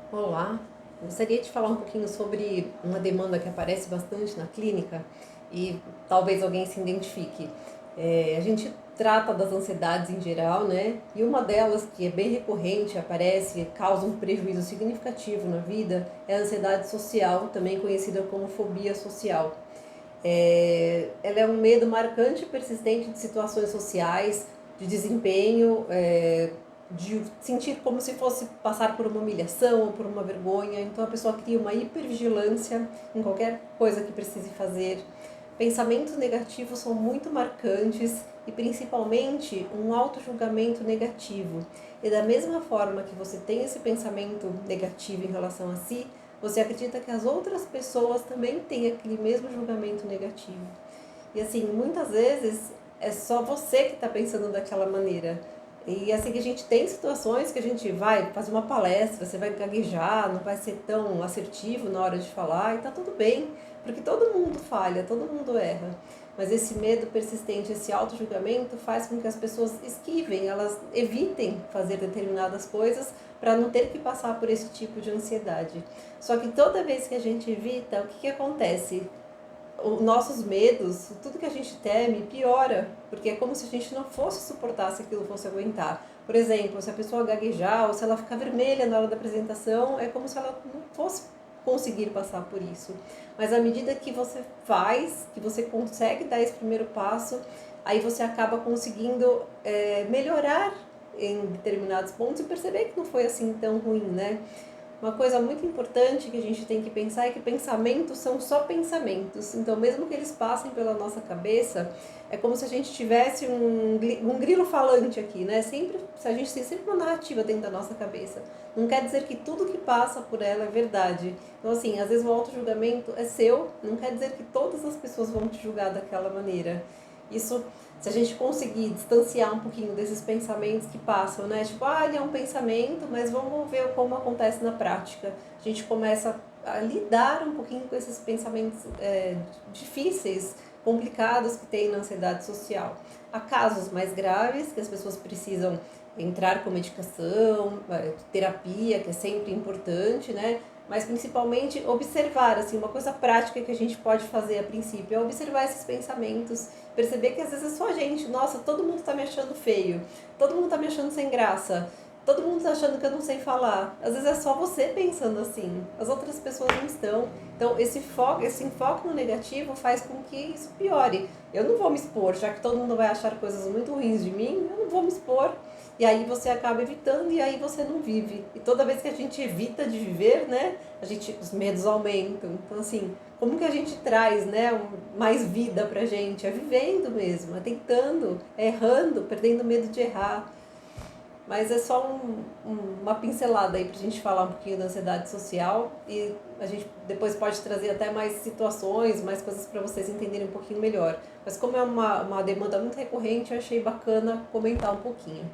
Olá, gostaria de falar um pouquinho sobre uma demanda que aparece bastante na clínica e talvez alguém se identifique. A gente trata das ansiedades em geral, né? E uma delas que é bem recorrente, aparece, causa um prejuízo significativo na vida, é a ansiedade social, também conhecida como fobia social. Ela é um medo marcante e persistente de situações sociais, de desempenho, de sentir como se fosse passar por uma humilhação ou por uma vergonha. Então a pessoa cria uma hipervigilância em qualquer coisa que precise fazer. Pensamentos negativos são muito marcantes e principalmente um auto-julgamento negativo. E da mesma forma que você tem esse pensamento negativo em relação a si, você acredita que as outras pessoas também têm aquele mesmo julgamento negativo. E assim, muitas vezes é só você que está pensando daquela maneira. E assim que a gente tem situações que a gente vai fazer uma palestra, você vai gaguejar, não vai ser tão assertivo na hora de falar, e tá tudo bem, porque todo mundo falha, todo mundo erra. Mas esse medo persistente, esse auto-julgamento faz com que as pessoas esquivem, elas evitem fazer determinadas coisas para não ter que passar por esse tipo de ansiedade. Só que toda vez que a gente evita, o que acontece? Os nossos medos, tudo que a gente teme, piora, porque é como se a gente não fosse suportar se aquilo fosse aguentar. Por exemplo, se a pessoa gaguejar ou se ela ficar vermelha na hora da apresentação, é como se ela não fosse conseguir passar por isso. Mas à medida que você faz, que você consegue dar esse primeiro passo, aí você acaba conseguindo melhorar em determinados pontos e perceber que não foi assim tão ruim, né? Uma coisa muito importante que a gente tem que pensar é que pensamentos são só pensamentos. Então, mesmo que eles passem pela nossa cabeça, é como se a gente tivesse um grilo falante aqui, né? Sempre, se a gente tem sempre uma narrativa dentro da nossa cabeça. Não quer dizer que tudo que passa por ela é verdade. Então, assim, às vezes o auto-julgamento é seu, não quer dizer que todas as pessoas vão te julgar daquela maneira. Isso, se a gente conseguir distanciar um pouquinho desses pensamentos que passam, né? Tipo, ele é um pensamento, mas vamos ver como acontece na prática. A gente começa a lidar um pouquinho com esses pensamentos difíceis, complicados que tem na ansiedade social. Há casos mais graves que as pessoas precisam entrar com medicação, terapia, que é sempre importante, né? Mas principalmente observar, assim, uma coisa prática que a gente pode fazer a princípio é observar esses pensamentos, perceber que às vezes é só a gente, nossa, todo mundo tá me achando feio, todo mundo tá me achando sem graça, todo mundo tá achando que eu não sei falar. Às vezes é só você pensando assim, as outras pessoas não estão. Então esse enfoque no negativo faz com que isso piore. Eu não vou me expor, já que todo mundo vai achar coisas muito ruins de mim, eu não vou me expor. E aí você acaba evitando e aí você não vive. E toda vez que a gente evita de viver, né, os medos aumentam. Então assim, como que a gente traz, né, mais vida pra gente? É vivendo mesmo, é tentando, é errando, perdendo medo de errar. Mas é só uma pincelada aí pra gente falar um pouquinho da ansiedade social e a gente depois pode trazer até mais situações, mais coisas para vocês entenderem um pouquinho melhor. Mas como é uma demanda muito recorrente, eu achei bacana comentar um pouquinho.